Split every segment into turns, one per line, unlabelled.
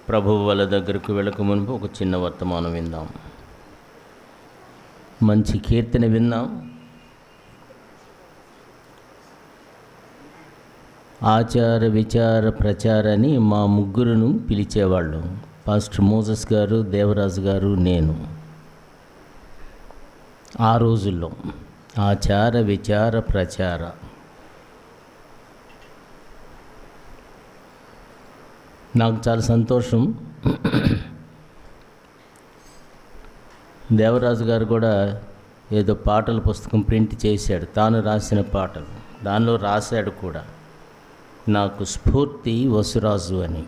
ప్రభువు వాళ్ళ దగ్గరకు వెళ్ళక మునుపు ఒక చిన్న వర్తమానం విందాం. మంచి కీర్తన విందాం. ఆచార విచార ప్రచారని మా ముగ్గురును పిలిచేవాళ్ళు. పాస్టర్ మోజెస్ గారు, దేవరాజు గారు, నేను. ఆ రోజుల్లో ఆచార విచార ప్రచార. నాకు చాలా సంతోషం. దేవరాజు గారు కూడా ఏదో పాటల పుస్తకం ప్రింట్ చేశాడు, తాను రాసిన పాటలు. దానిలో రాశాడు కూడా, నాకు స్ఫూర్తి వసురాజు అని.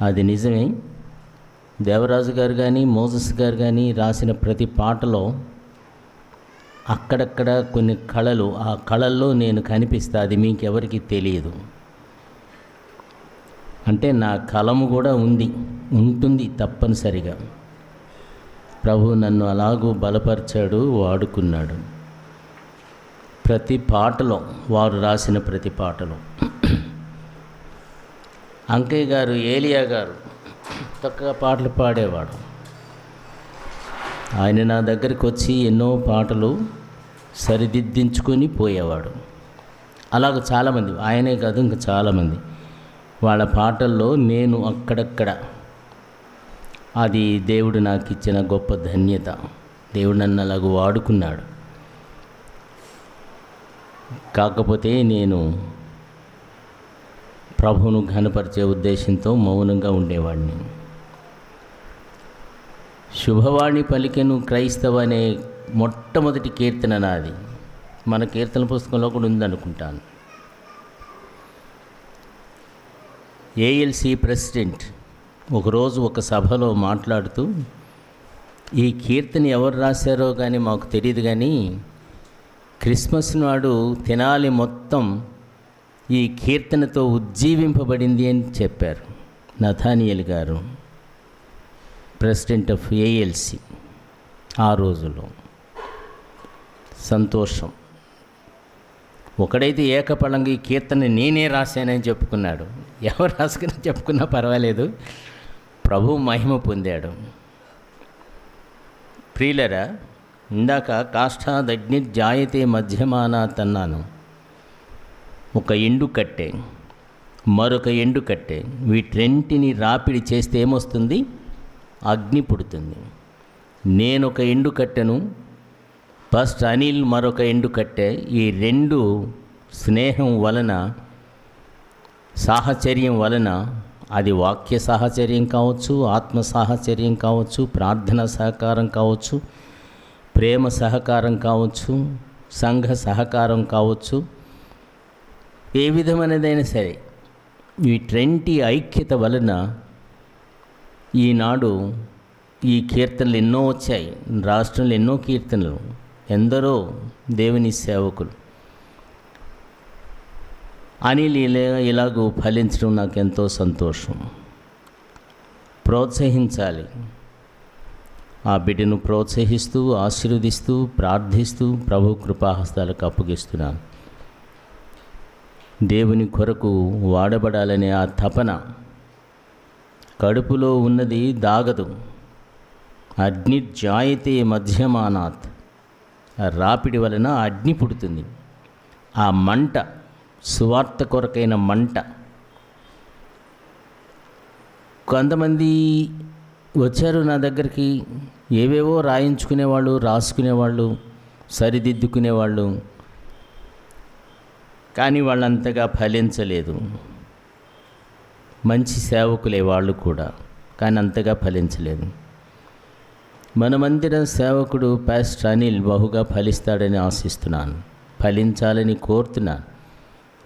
అది నిజమే. దేవరాజు గారు కానీ మోజెస్ గారు కానీ రాసిన ప్రతి పాటలో అక్కడక్కడ కొన్ని కళలు, ఆ కళల్లో నేను కనిపిస్తా. అది మీకెవరికి తెలియదు. అంటే నా కలము కూడా ఉంటుంది తప్పనిసరిగా. ప్రభు నన్ను అలాగూ బలపరిచాడు, వాడుకున్నాడు. ప్రతి పాటలో, వారు రాసిన ప్రతి పాటలో. అంకయ్య గారు, ఏలియా గారు చక్కగా పాటలు పాడేవాడు. ఆయన నా దగ్గరికి వచ్చి ఎన్నో పాటలు సరిదిద్దించుకొని పోయేవాడు. అలాగ చాలామంది, ఆయనే కాదు ఇంకా చాలామంది వాళ్ళ పాటల్లో నేను అక్కడక్కడ. అది దేవుడు నాకు ఇచ్చిన గొప్ప ధన్యత. దేవుడు నన్ను అలాగ వాడుకున్నాడు. కాకపోతే నేను ప్రభువును ఘనపరిచే ఉద్దేశంతో మౌనంగా ఉండేవాడిని. శుభవాణి పలికెను క్రైస్తవ అనే మొట్టమొదటి కీర్తన నాది. మన కీర్తన పుస్తకంలో కూడా ఉందనుకుంటాను. ఏఎల్సి ప్రెసిడెంట్ ఒకరోజు ఒక సభలో మాట్లాడుతూ, ఈ కీర్తన ఎవరు రాశారో కానీ మాకు తెలియదు, కానీ క్రిస్మస్ నాడు తెనాలి మొత్తం ఈ కీర్తనతో ఉజ్జీవింపబడింది అని చెప్పారు. నథానియల్ గారు, ప్రెసిడెంట్ ఆఫ్ ఏఎల్సి. ఆ రోజుల్లో సంతోషం. ఒకడైతే ఏకపళంగా ఈ కీర్తన నేనే రాశానని చెప్పుకున్నాడు. ఎవరు రాసుకుని చెప్పుకున్నా పర్వాలేదు, ప్రభు మహిమ పొందాడు. ప్రియులరా, ఇందాక కాష్టాదగ్ని జాయతే మధ్యమానాత్ అన్నాను. ఒక ఎండు కట్టె, మరొక ఎండు కట్టె, వీటిరెంటిని రాపిడి చేస్తే ఏమొస్తుంది? అగ్ని పుడుతుంది. నేనొక ఎండు కట్టెను, ఫస్ట్ అనిల్ మరొక ఎండు కట్టె. ఈ రెండు స్నేహం వలన, సాహచర్యం వలన, అది వాక్య సాహచర్యం కావచ్చు, ఆత్మ సాహచర్యం కావచ్చు, ప్రార్థన సహకారం కావచ్చు, ప్రేమ సహకారం కావచ్చు, సంఘ సహకారం కావచ్చు, ఏ విధమైనదైనా సరే వీటంటి ఐక్యత వలన ఈనాడు ఈ కీర్తనలు ఎన్నో వచ్చాయి. రాష్ట్రంలో ఎన్నో కీర్తనలు, ఎందరో దేవుని సేవకులు. అనిల్ ఇలాగూ ఫలించడం నాకు ఎంతో సంతోషం. ప్రోత్సహించాలి. ఆ బిడ్డను ప్రోత్సహిస్తూ, ఆశీర్వదిస్తూ, ప్రార్థిస్తూ ప్రభు కృపాహస్తాలకు అప్పగిస్తున్నాను. దేవుని కొరకు వాడబడాలనే ఆ తపన కడుపులో ఉన్నది దాగదు. అగ్ని జాయతే మధ్యమానాత్. ఆ రాపిడి వలన అగ్ని పుడుతుంది. ఆ మంట, సువార్త కొరకైన మంట. కొంతమంది వచ్చారు నా దగ్గరికి, ఏవేవో రాయించుకునేవాళ్ళు, రాసుకునేవాళ్ళు, సరిదిద్దుకునేవాళ్ళు, కానీ వాళ్ళంతగా ఫలించలేదు. మంచి సేవకులే వాళ్ళు కూడా, కానీ అంతగా ఫలించలేదు. మన మందిర సేవకుడు పాస్టర్ అనిల్ బహుగా ఫలిస్తాడని ఆశిస్తున్నాను, ఫలించాలని కోరుతున్నాను,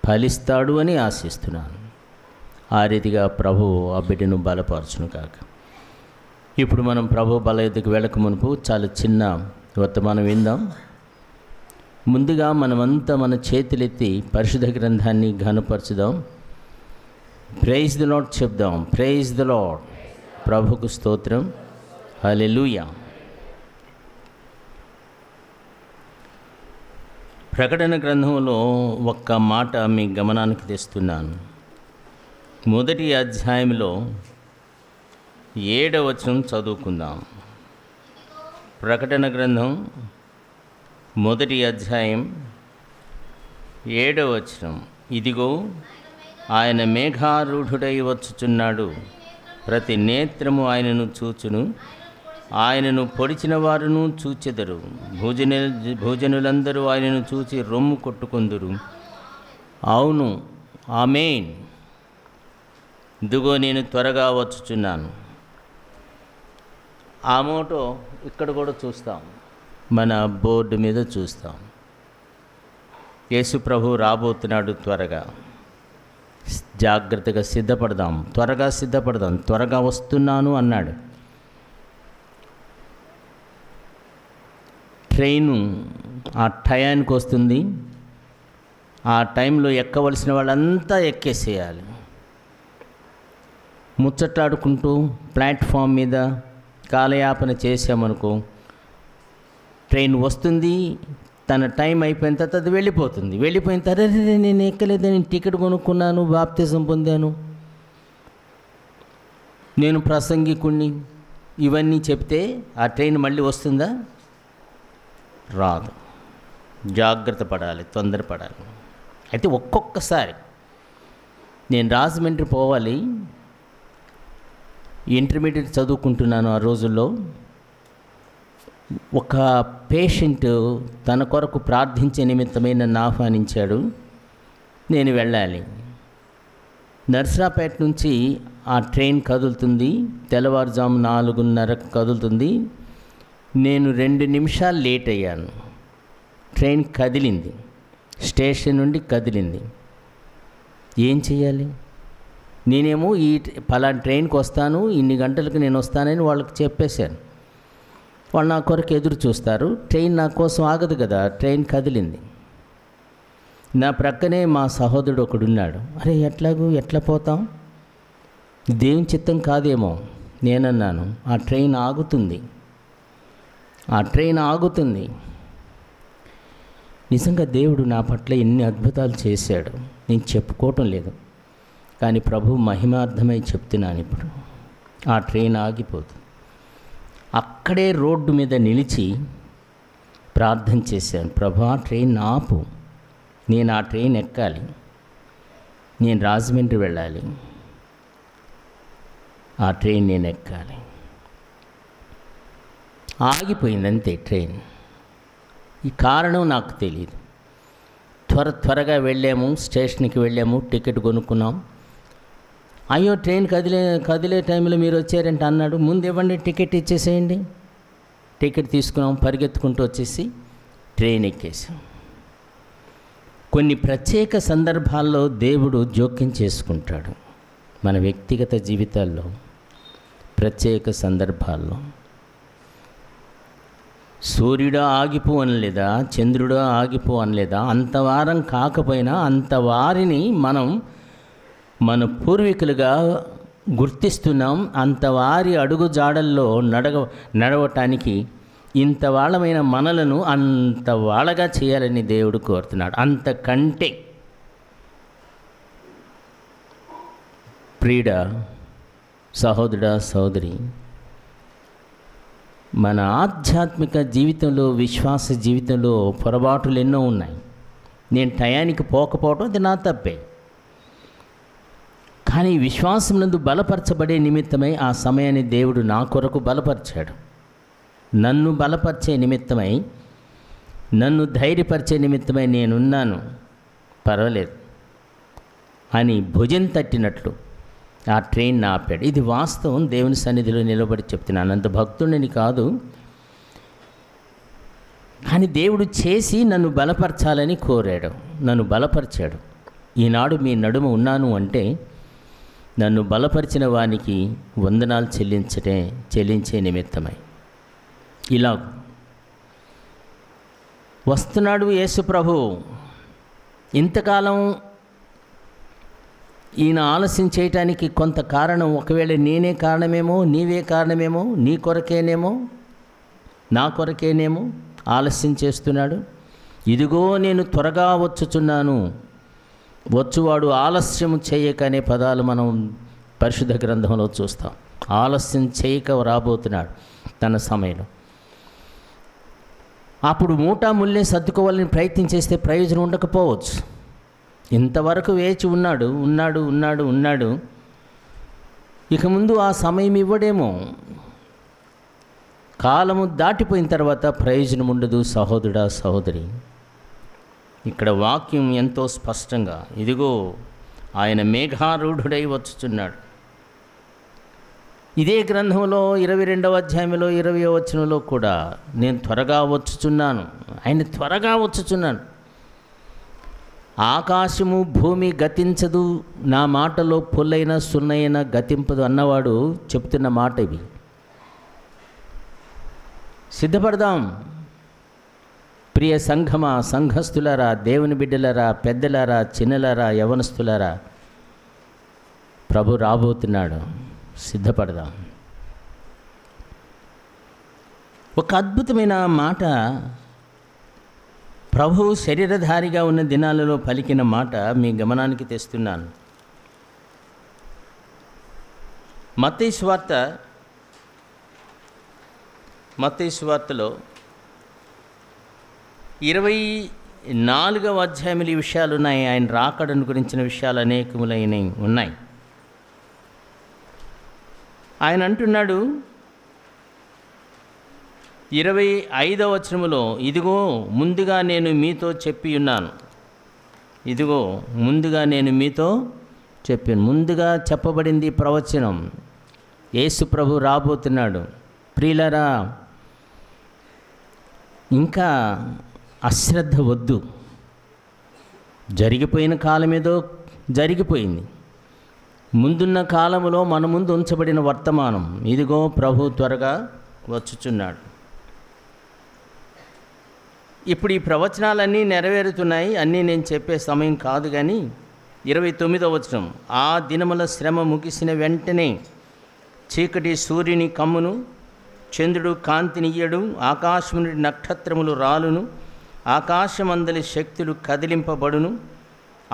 ఫలిస్తాడు అని ఆశిస్తున్నాను. ఆ రీతిగా ప్రభు ఆ బిడ్డను బలపరచును కాక. ఇప్పుడు మనం ప్రభు బల ఎద్దుకు వెళ్ళక మునుపు చాలా చిన్న వర్తమానం విందాం. ముందుగా మనమంతా మన చేతులెత్తి పరిశుద్ధ గ్రంథాన్ని ఘనపరచుదాం. ప్రైజ్ ది లార్డ్ చెప్దాం. Praise the Lord. ప్రభుకు స్తోత్రం. హల్లెలూయా. ప్రకటన గ్రంథంలో ఒక్క మాట మీ గమనానికి తెస్తున్నాను. మొదటి అధ్యాయంలో 7వ వచనం చదువుకుందాం. ప్రకటన గ్రంథం మొదటి అధ్యాయం 7వ వచనం. ఇదిగో ఆయన మేఘారూఢుడై వచ్చుచున్నాడు, ప్రతి నేత్రము ఆయనను చూచును, ఆయనను పొడిచిన వారును చూచెదరు, భోజనులందరూ ఆయనను చూచి రొమ్ము కొట్టుకొందురు. అవును, ఆమేన్. ఇదిగో నేను త్వరగా వచ్చుచున్నాను. ఆ మోటో ఇక్కడ కూడా చూస్తాం, మన బోర్డు మీద చూస్తాం. యేసు ప్రభు రాబోతున్నాడు. త్వరగా జాగ్రత్తగా సిద్ధపడదాం, త్వరగా సిద్ధపడదాం, త్వరగా వస్తున్నాను అన్నాడు. ట్రైను ఆ టయానికి వస్తుంది. ఆ టైంలో ఎక్కవలసిన వాళ్ళంతా ఎక్కేసేయాలి. ముచ్చట్లాడుకుంటూ ప్లాట్ఫామ్ మీద కాలయాపన చేసామనుకో, ట్రైన్ వస్తుంది, తన టైం అయిపోయిన తర్వాత అది వెళ్ళిపోతుంది. వెళ్ళిపోయిన తర్వాత నేను ఎక్కలేదని టికెట్ కొనుక్కున్నాను, బాప్తిజం పొందాను, నేను ప్రసంగికుణ్ణి, ఇవన్నీ చెప్తే ఆ ట్రైన్ మళ్ళీ వస్తుందా? రాదు. జాగ్రత్త పడాలి, తొందరపడాలి. అయితే ఒక్కొక్కసారి నేను రాజమండ్రి పోవాలి, ఇంటర్మీడియట్ చదువుకుంటున్నాను. ఆ రోజుల్లో ఒక పేషెంట్ తన కొరకు ప్రార్థించే నిమిత్తమై నన్ను ఆహ్వానించాడు. నేను వెళ్ళాలి. నర్సరాపేట నుంచి ఆ ట్రైన్ కదులుతుంది, తెల్లవారుజాము 4:30కు కదులుతుంది. నేను 2 నిమిషాలు లేట్ అయ్యాను. ట్రైన్ కదిలింది, స్టేషన్ నుండి కదిలింది. ఏం చేయాలి? నేనేమో ఈ పలానా ట్రైన్కి వస్తాను, ఇన్ని గంటలకు నేను వస్తానని వాళ్ళకి చెప్పేశాను. వాళ్ళు నా కొరకు ఎదురు చూస్తారు. ట్రైన్ నా కోసం ఆగదు కదా, ట్రైన్ కదిలింది. నా ప్రక్కనే మా సహోదరుడు ఒకడున్నాడు. అరే ఎట్లా పోతాం? దేవుని చిత్తం కాదేమో. నేనన్నాను, ఆ ట్రైన్ ఆగుతుంది, ఆ ట్రైన్ ఆగుతుంది. నిజంగా దేవుడు నా పట్ల ఎన్ని అద్భుతాలు చేశాడు, నేను చెప్పుకోవటం లేదు, కానీ ప్రభు మహిమార్థమై చెప్తున్నాను. ఇప్పుడు ఆ ట్రైన్ ఆగిపోతుంది. అక్కడే రోడ్డు మీద నిలిచి ప్రార్థన చేశాను. ప్రభు, ఆ ట్రైన్ ఆపు, నేను ఆ ట్రైన్ ఎక్కాలి, నేను రాజమండ్రి వెళ్ళాలి, ఆ ట్రైన్ నేను ఎక్కాలి. ఆగిపోయిందంతే ట్రైన్. ఈ కారణం నాకు తెలియదు. త్వరగా వెళ్ళాము, స్టేషన్కి వెళ్ళాము, టికెట్ కొనుక్కున్నాం. అయ్యో ట్రైన్ కదిలే టైంలో మీరు వచ్చారంటే అన్నాడు. ముందు ఇవ్వండి, టికెట్ ఇచ్చేసేయండి. టికెట్ తీసుకున్నాం, పరిగెత్తుకుంటూ వచ్చేసి ట్రైన్ ఎక్కేసాం. కొన్ని ప్రత్యేక సందర్భాల్లో దేవుడు జోక్యం చేసుకుంటాడు. మన వ్యక్తిగత జీవితాల్లో ప్రత్యేక సందర్భాల్లో సూర్యుడా ఆగిపో అనలేదా, చంద్రుడా ఆగిపో అనలేదా? అంతవారం కాకపోయినా అంతవారిని మనం మన పూర్వీకులుగా గుర్తిస్తున్నాం. అంతవారి అడుగు జాడల్లో నడవటానికి ఇంతవాళ్ళమైన మనలను అంతవాళ్ళగా చేయాలని దేవుడు కోరుతున్నాడు. అంతకంటే ప్రియుడా, సహోదరుడా, సహోదరి, మన ఆధ్యాత్మిక జీవితంలో, విశ్వాస జీవితంలో పొరపాటులు ఎన్నో ఉన్నాయి. నేను టయానికి పోకపోవడం అది నా తప్పే. కానీ విశ్వాసం నందు బలపరచబడే నిమిత్తమై ఆ సమయాన్ని దేవుడు నా కొరకు బలపరిచాడు. నన్ను బలపరిచే నిమిత్తమై, నన్ను ధైర్యపరిచే నిమిత్తమై నేనున్నాను, పర్వాలేదు అని భుజం తట్టినట్లు ఆ ట్రైన్ ఆపాడు. ఇది వాస్తవం. దేవుని సన్నిధిలో నిలబడి చెప్తున్నాను. అంత భక్తుడిని కాదు, కానీ దేవుడు చేసి నన్ను బలపరచాలని కోరాడు, నన్ను బలపరిచాడు. ఈనాడు మీ నడుమ ఉన్నాను అంటే నన్ను బలపరిచిన వానికి వందనాలు చెల్లించే నిమిత్తమై ఇలా వస్తున్నాడు యేసు ప్రభు. ఇంతకాలం ఈయన ఆలస్యం చేయటానికి కొంత కారణం, ఒకవేళ నేనే కారణమేమో, నీవే కారణమేమో, నీ కొరకేనేమో, నా కొరకేనేమో ఆలస్యం చేస్తున్నాడు. ఇదిగో నేను త్వరగా వచ్చుచున్నాను, వచ్చువాడు ఆలస్యం చేయక అనే పదాలు మనం పరిశుద్ధ గ్రంథంలో చూస్తాం. ఆలస్యం చేయక రాబోతున్నాడు తన సమయంలో. అప్పుడు మూటాముల్లి సర్దుకోవాలని ప్రయత్నం చేస్తే ప్రయోజనం ఉండకపోవచ్చు. ఇంతవరకు వేచి ఉన్నాడు. ఇక ముందు ఆ సమయం ఇవ్వడేమో. కాలము దాటిపోయిన తర్వాత ప్రయోజనం ఉండదు సహోదరుడా, సహోదరి. ఇక్కడ వాక్యం ఎంతో స్పష్టంగా, ఇదిగో ఆయన మేఘారూఢుడై వచ్చుచున్నాడు. ఇదే గ్రంథంలో 22వ అధ్యాయంలో 20వ వచనంలో కూడా నేను త్వరగా వచ్చుచున్నాను, ఆయన త్వరగా వచ్చుచున్నాను. ఆకాశము భూమి గతించదు, నా మాటలో పొల్లైన సున్నైన గతింపదు అన్నవాడు చెప్తున్న మాట ఇవి. సిద్ధపడదాం ప్రియ సంఘమా, సంఘస్థులారా, దేవుని బిడ్డలారా, పెద్దలారా, చిన్నలారా, యవనస్తులారా, ప్రభు రాబోతున్నాడు. సిద్ధపడదాం. ఒక అద్భుతమైన మాట ప్రభువు శరీరధారిగా ఉన్న దినాలలో పలికిన మాట మీ గమనానికి తెస్తున్నాను. మత్తయి సువార్తలో 24వ అధ్యాయంలో ఈ విషయాలు ఉన్నాయి. ఆయన రాకడను గురించిన విషయాలు అనేకములైనవి ఉన్నాయి. ఆయన అంటున్నాడు 25వ వచనములో, ఇదిగో ముందుగా నేను మీతో చెప్పి ఉన్నాను. ఇదిగో ముందుగా నేను మీతో చెప్పాను. ముందుగా చెప్పబడింది ప్రవచనం. యేసు ప్రభు రాబోతున్నాడు. ప్రియులారా, ఇంకా అశ్రద్ధ వద్దు. జరిగిపోయిన కాలం ఏదో జరిగిపోయింది. ముందున్న కాలములో మన ముందు ఉంచబడిన వర్తమానం, ఇదిగో ప్రభు త్వరగా వచ్చుచున్నాడు. ఇప్పుడు ఈ ప్రవచనాలన్నీ నెరవేరుతున్నాయి. అన్నీ నేను చెప్పే సమయం కాదు. కానీ 29వ వచనం, ఆ దినముల శ్రమ ముగిసిన వెంటనే చీకటి సూర్యుని కమ్మును, చంద్రుడు కాంతినియ్యడు, ఆకాశము నుండి నక్షత్రములు రాలును, ఆకాశమందలి శక్తులు కదిలింపబడును.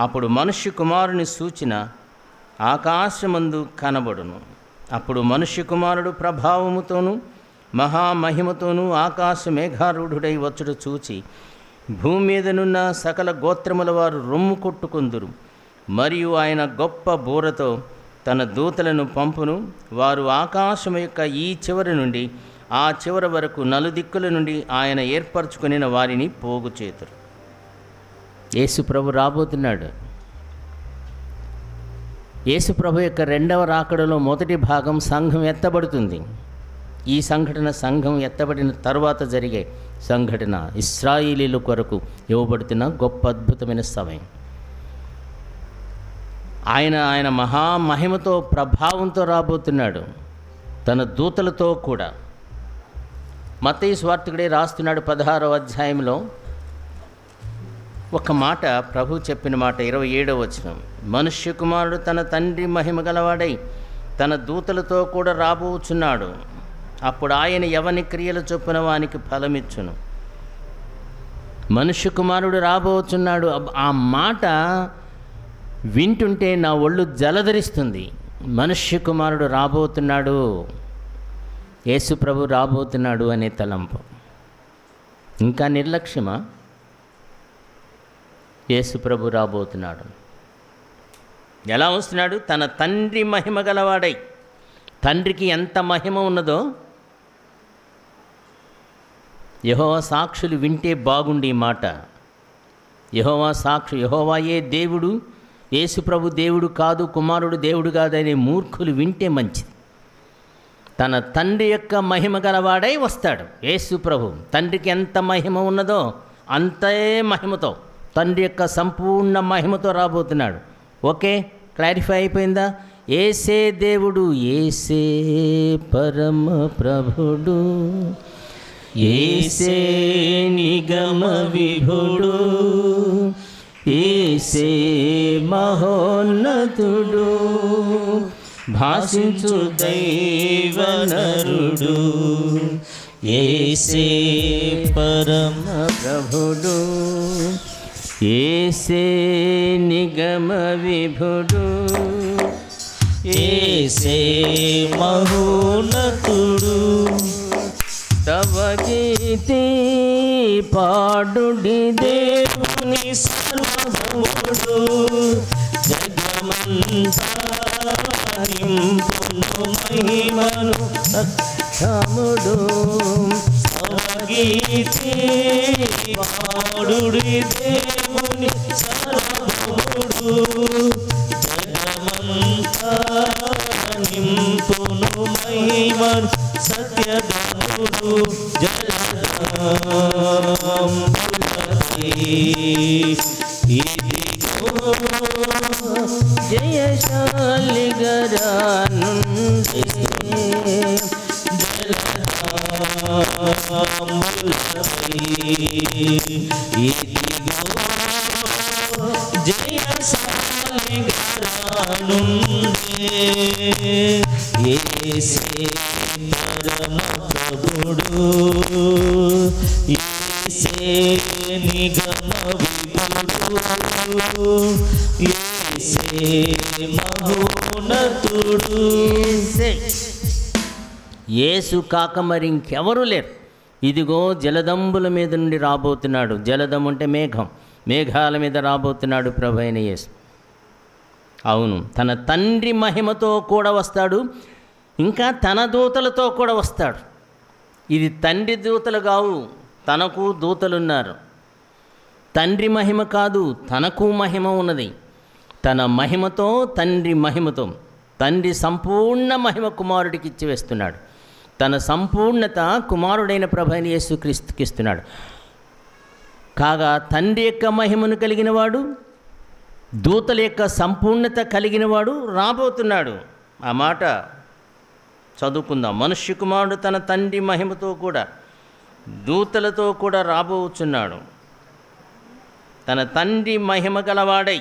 అప్పుడు మనుష్య కుమారుని సూచన ఆకాశమందు కనబడును. అప్పుడు మనుష్య కుమారుడు ప్రభావముతోనూ మహామహిమతోనూ ఆకాశ మేఘారూఢుడై వచ్చుట చూచి భూమి మీదనున్న సకల గోత్రముల వారు రొమ్ము కొట్టుకొందురు. మరియు ఆయన గొప్ప బూరతో తన దూతలను పంపును. వారు ఆకాశం యొక్క ఈ చివరి నుండి ఆ చివరి వరకు నలుదిక్కుల నుండి ఆయన ఏర్పరచుకొనిన వారిని పోగు చేతురు. యేసు ప్రభు రాబోతున్నాడు. యేసు ప్రభు యొక్క రెండవ రాకడలో మొదటి భాగం సంఘం ఎత్తబడుతుంది. ఈ సంఘటన సంఘం ఎత్తబడిన తర్వాత జరిగే సంఘటన ఇశ్రాయేలీల కొరకు ఇవ్వబడుతున్న గొప్ప అద్భుతమైన సమయం. ఆయన మహామహిమతో ప్రభావంతో రాబోతున్నాడు, తన దూతలతో కూడా. మత్తయి సువార్తికుడే రాస్తున్నాడు 16వ అధ్యాయంలో ఒక మాట, ప్రభు చెప్పిన మాట 27వ వచనం, మనుష్య కుమారుడు తన తండ్రి మహిమ గలవాడై తన దూతలతో కూడా రాబోచున్నాడు. అప్పుడు ఆయన ఎవని క్రియల చొప్పున వానికి ఫలమిచ్చును. మనుష్య కుమారుడు రాబోచున్నాడు. ఆ మాట వింటుంటే నా ఒళ్ళు జలధరిస్తుంది. మనుష్య కుమారుడు రాబోతున్నాడు, యేసు ప్రభు రాబోతున్నాడు అనే తలంపు. ఇంకా నిర్లక్ష్యమా? యేసు ప్రభు రాబోతున్నాడు. ఎలా వస్తున్నాడు? తన తండ్రి మహిమ గలవాడై. తండ్రికి ఎంత మహిమ ఉన్నదో యెహోవా సాక్షులు వింటే బాగుండి మాట. యెహోవాయే దేవుడు, యేసు ప్రభు దేవుడు కాదు, కుమారుడు దేవుడు కాదనే మూర్ఖులు వింటే మంచిది. తన తండ్రి యొక్క మహిమ గలవాడై వస్తాడు యేసు ప్రభు. తండ్రికి ఎంత మహిమ ఉన్నదో అంతే మహిమతో, తండ్రి యొక్క సంపూర్ణ మహిమతో రాబోతున్నాడు. ఓకే, క్లారిఫై అయిపోయిందా? యేసే దేవుడు, యేసే పరమ ప్రభుడు, యేసే నిగమ విభుడు, యేసే మహోన్నతుడు, భాషించు దైవనరుడు, యేసే పరమ ప్రభుడు, ఏసే నిగమ విభుడు,
ఏసే మహోన్నతుడు,
తవ గీతి పాడుడి
దేవుని సర్వభౌముడు, జగమంతా నింపును మహిమను
తముడు.
గీతి పాడుడి దేవుని సర్వభౌముడు, జగమంతా నింపును మహిమను సత్యధనుడు, ఇదిగో
జయశాలి గరానుంది,
ఇదిగో జయశాలి గరానుంది, యేసే పరమ ప్రభుడు, యేసే నిగమ విభుడు, యేసే మహోన్నతుడు.
యేసు కాక మరి ఇంకెవరూ లేరు. ఇదిగో జలదంబుల మీద నుండి రాబోతున్నాడు. జలదం అంటే మేఘం, మేఘాల మీద రాబోతున్నాడు ప్రభు అయిన యేసు. అవును, తన తండ్రి మహిమతో కూడా వస్తాడు, ఇంకా తన దూతలతో కూడా వస్తాడు. ఇది తండ్రి దూతలు కావు, తనకు దూతలున్నారు. తండ్రి మహిమ కాదు, తనకు మహిమ ఉన్నది. తన మహిమతో, తండ్రి మహిమతో, తండ్రి సంపూర్ణ మహిమ కుమారుడికి ఇచ్చివేస్తున్నాడు. తన సంపూర్ణత కుమారుడైన ప్రభు అయిన యేసుక్రీస్తుకి ఇస్తున్నాడు. కాగా తండ్రి యొక్క మహిమను కలిగినవాడు, దూతల యొక్క సంపూర్ణత కలిగినవాడు రాబోతున్నాడు. ఆ మాట చదువుకుందాం. మనుష్య కుమారుడు తన తండ్రి మహిమతో కూడా దూతలతో కూడా రాబోచున్నాడు. తన తండ్రి మహిమ గలవాడై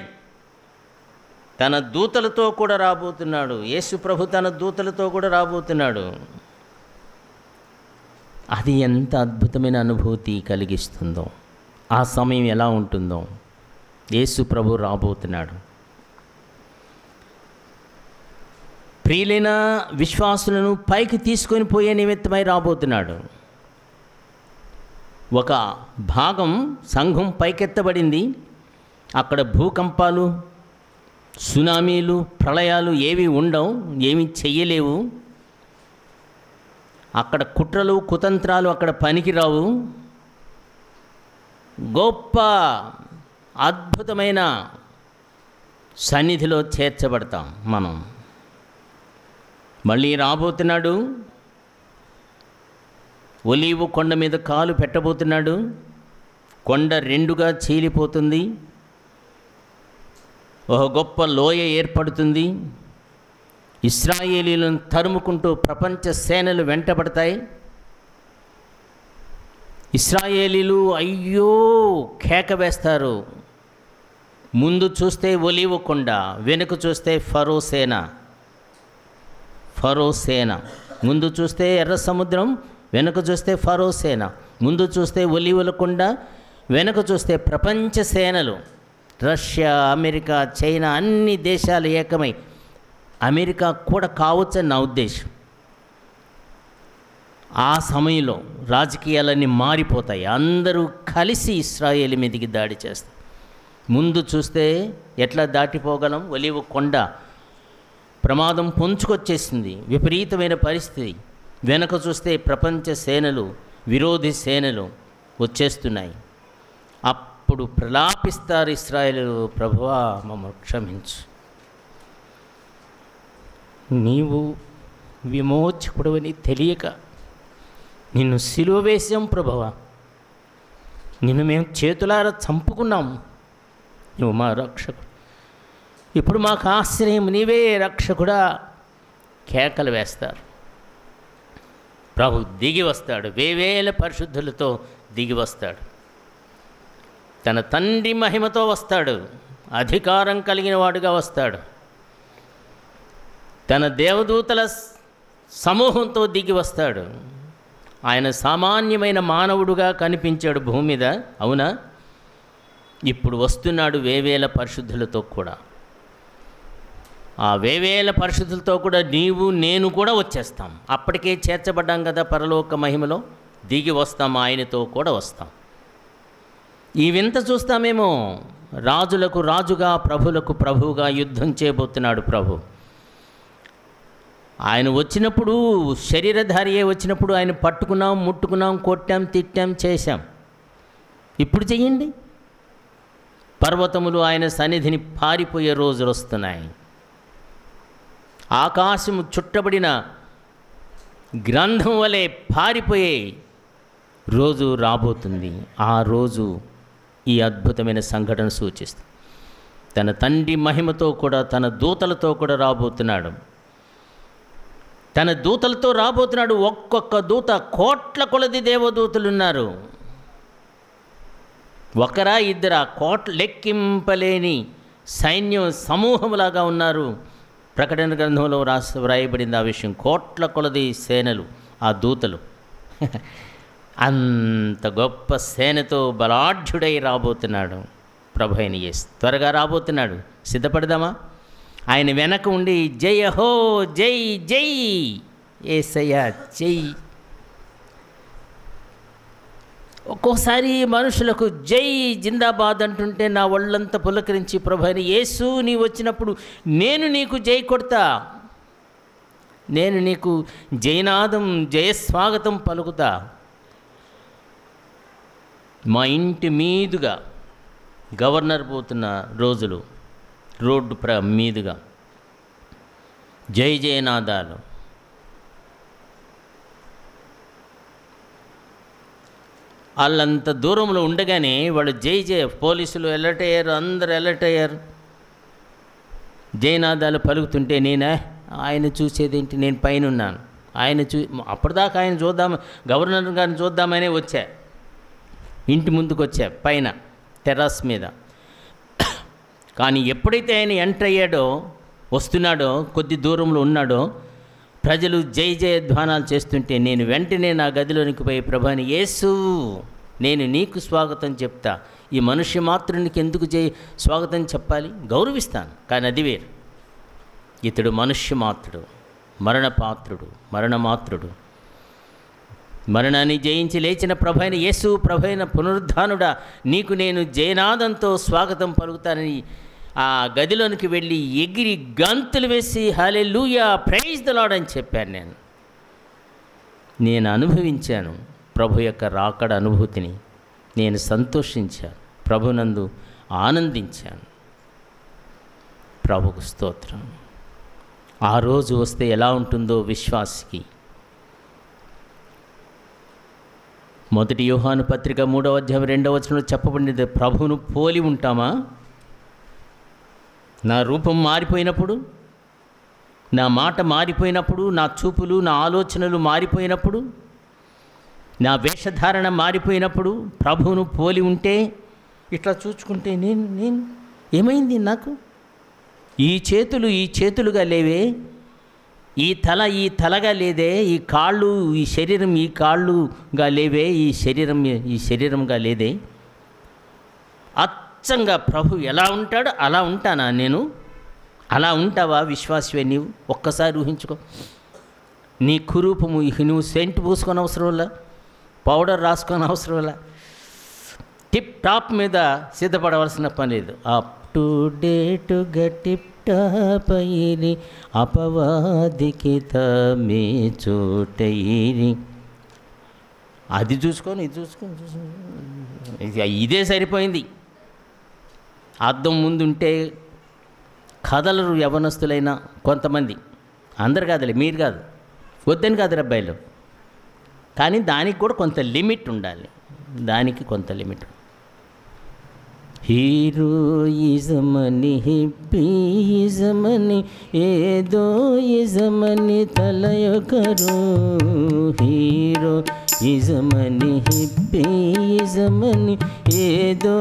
తన దూతలతో కూడా రాబోతున్నాడు. యేసు ప్రభు తన దూతలతో కూడా రాబోతున్నాడు. అది ఎంత అద్భుతమైన అనుభూతి కలిగిస్తుందో, ఆ సమయం ఎలా ఉంటుందో. యేసు ప్రభు రాబోతున్నాడు. ప్రియులైన విశ్వాసులను పైకి తీసుకొని పోయే నిమిత్తమై రాబోతున్నాడు. ఒక భాగం సంఘం పైకెత్తబడింది. అక్కడ భూకంపాలు, సునామీలు, ప్రళయాలు ఏవి ఉండవు, ఏమి చెయ్యలేవు. అక్కడ కుట్రలు, కుతంత్రాలు అక్కడ పనికిరావు. గొప్ప అద్భుతమైన సన్నిధిలో చేర్చబడతాం మనం. మళ్ళీ రాబోతున్నాడు. ఒలీవు కొండ మీద కాలు పెట్టబోతున్నాడు. కొండ రెండుగా చీలిపోతుంది. ఒక గొప్ప లోయ ఏర్పడుతుంది. ఇశ్రాయేలీలను తరుముకుంటూ ప్రపంచ సేనలు వెంటబడతాయి. ఇశ్రాయేలీలు అయ్యో కేక వేస్తారు. ముందు చూస్తే ఒలీవ కొండ, వెనుక చూస్తే ఫరో సేన. ఫరో సేన ముందు చూస్తే ఎర్ర సముద్రం, వెనుక చూస్తే ఫరో సేన. ముందు చూస్తే ఒలీవల కొండ, వెనుక చూస్తే ప్రపంచ సేనలు. రష్యా, అమెరికా, చైనా అన్ని దేశాలు ఏకమై, అమెరికా కూడా కావచ్చని నా ఉద్దేశం. ఆ సమయంలో రాజకీయాలన్నీ మారిపోతాయి. అందరూ కలిసి ఇశ్రాయేలు మీదికి దాడి చేస్తారు. ముందు చూస్తే ఎట్లా దాటిపోగలం? ఒలీవ కొండ ప్రమాదం పొంచుకొచ్చేసింది, విపరీతమైన పరిస్థితి. వెనక చూస్తే ప్రపంచ సేనలు, విరోధి సేనలు వచ్చేస్తున్నాయి. అప్పుడు ప్రలాపిస్తారు ఇశ్రాయేలు, ప్రభువా మమ్మల్ని క్షమించు, నీవు విమోచకుడవని తెలియక నిన్ను సిలువ వేసాం ప్రభువా, నిన్ను మేము చేతులారా చంపుకున్నాము, నువ్వు మా రక్షకుడు, ఇప్పుడు మాకు ఆశ్రయం నీవే రక్షకుడా. కేకలు వేస్తారు. ప్రభు దిగి వస్తాడు, వేవేల పరిశుద్ధులతో దిగి వస్తాడు. తన తండ్రి మహిమతో వస్తాడు, అధికారం కలిగిన వాడుగా వస్తాడు. తన దేవదూతల సమూహంతో దిగి వస్తాడు. ఆయన సామాన్యమైన మానవుడుగా కనిపించాడు భూమి మీద, అవునా? ఇప్పుడు వస్తున్నాడు వేవేల పరిశుద్ధులతో కూడా. ఆ వేవేల పరిశుద్ధులతో కూడా నీవు నేను కూడా వచ్చేస్తాం. అప్పటికే చేర్చబడ్డాం కదా పరలోక మహిమలో, దిగి వస్తాం, ఆయనతో కూడా వస్తాం. ఈ వింత చూస్తామేమో, రాజులకు రాజుగా ప్రభులకు ప్రభువుగా యుద్ధం చేయబోతున్నాడు ప్రభు. ఆయన వచ్చినప్పుడు శరీరధారియే వచ్చినప్పుడు ఆయన పట్టుకున్నాం, ముట్టుకున్నాం, కొట్టాం, తిట్టాం, చేశాం. ఇప్పుడు చెయ్యండి. పర్వతములు ఆయన సన్నిధిని పారిపోయే రోజులు వస్తున్నాయి. ఆకాశము చుట్టబడిన గ్రంథం వలె పారిపోయే రోజు రాబోతుంది. ఆ రోజు ఈ అద్భుతమైన సంఘటన సూచిస్తుంది. తన తండ్రి మహిమతో కూడా తన దూతలతో కూడా రాబోతున్నాడు. తన దూతలతో రాబోతున్నాడు. ఒక్కొక్క దూత కోట్ల కొలది దేవదూతలు ఉన్నారు. ఒకరా ఇద్దరా, లెక్కింపలేని సైన్యం సమూహములాగా ఉన్నారు. ప్రకటన గ్రంథంలో వ్రాయబడింది ఆ విషయం. కోట్ల కొలది సేనలు, ఆ దూతలు. అంత గొప్ప సేనతో బలాఢ్యుడై రాబోతున్నాడు ప్రభు అయిన యేసు. త్వరగా రాబోతున్నాడు. సిద్ధపడదామా? ఆయన వెనక ఉండి జై హో, జై జై యేసయ్య జై. ఒక్కోసారి మనుషులకు జై జిందాబాద్ అంటుంటే నా ఒళ్ళంతా పులకరించి, ప్రభు అయిన యేసు నీ వచ్చినప్పుడు నేను నీకు జై కొడతా, నేను నీకు జయనాదం జయస్వాగతం పలుకుతా. మా ఇంటి మీదుగా గవర్నర్ పోతున్న రోజులు, రోడ్డు మీదుగా జై జయనాదాలు. వాళ్ళంత దూరంలో ఉండగానే వాళ్ళు జై జయ, పోలీసులు అలర్ట్ అయ్యారు, అందరు అలర్ట్ అయ్యారు. జయనాదాలు పలుకుతుంటే నేనే ఆయన చూసేదేంటి, నేను పైన ఉన్నాను. ఆయన అప్పటిదాకా ఆయన చూద్దాం, గవర్నర్ గారిని చూద్దామనే వచ్చా. ఇంటి ముందుకు వచ్చా, పైన టెర్రస్ మీద. కానీ ఎప్పుడైతే ఆయన ఎంటర్ అయ్యాడో, వస్తున్నాడో, కొద్ది దూరంలో ఉన్నాడో, ప్రజలు జై జయ ధ్వానాలు చేస్తుంటే నేను వెంటనే నా గదిలోనికి పోయి, ప్రభువైన యేసు నేను నీకు స్వాగతం చెప్తా. ఈ మనుష్య మాత్రునికి ఎందుకు స్వాగతం చెప్పాలి? గౌరవిస్తాను, కానీ అది వేరు. ఇతడు మనుష్య మాత్రుడు, మరణపాత్రుడు, మరణమాత్రుడు. మరణాన్ని జయించి లేచిన ప్రభువైన యేసు, ప్రభువైన పునరుద్ధానుడా, నీకు నేను జయనాదంతో స్వాగతం పలుకుతానని ఆ గదిలోనికి వెళ్ళి ఎగిరి గంతులు వేసి హల్లెలూయా, ప్రైజ్ ద లార్డ్ అని చెప్పాను. నేను అనుభవించాను ప్రభు యొక్క రాకడ అనుభూతిని. నేను సంతోషించాను, ప్రభునందు ఆనందించాను. ప్రభుకు స్తోత్రం. ఆ రోజు వస్తే ఎలా ఉంటుందో విశ్వాసికి. మొదటి యోహాను పత్రిక 3వ అధ్యాయం 2వ వచనంలో చెప్పబడినది, ప్రభువును పోలి ఉంటామా? నా రూపం మారిపోయినప్పుడు, నా మాట మారిపోయినప్పుడు, నా చూపులు, నా ఆలోచనలు మారిపోయినప్పుడు, నా వేషధారణ మారిపోయినప్పుడు ప్రభువును పోలి ఉంటే, ఇట్లా చూచుకుంటే నేను ఏమైంది నాకు? ఈ చేతులుగా లేవే, ఈ తలగా లేదే, ఈ కాళ్ళు, ఈ శరీరం ఈ కాళ్ళుగా లేవే, ఈ శరీరంగా లేదే. అచ్చంగా ప్రభు ఎలా ఉంటాడో అలా ఉంటానా నేను? అలా ఉంటావా విశ్వాసవే నీవు? ఒక్కసారి ఊహించుకో. నీ కురూపము నువ్వు సెంట్ పూసుకొని అవసరంలా, పౌడర్ రాసుకొని అవసరంలా, టిప్ టాప్ మీద సిద్ధపడవలసిన పని లేదు. అప్ టు డేటుగా టిప్ టాప్ అయ్యి అపవాదికి తమే చోటయ్యి. అది చూసుకొని ఇది చూసుకొని ఇదే సరిపోయింది. అద్దం ముందుంటే కథలరు యవనస్తులైనా కొంతమంది, అందరు కాదులే, మీరు కాదు, వద్దని కాదు అబ్బాయిలు. కానీ దానికి కూడా కొంత లిమిట్ ఉండాలి, దానికి కొంత లిమిట్. హీరోయిజమని హిప్పీయిజమని ఏదో ఇజమని తలయొకరు, హీరోయిజమని హిప్పీయిజమని ఏదో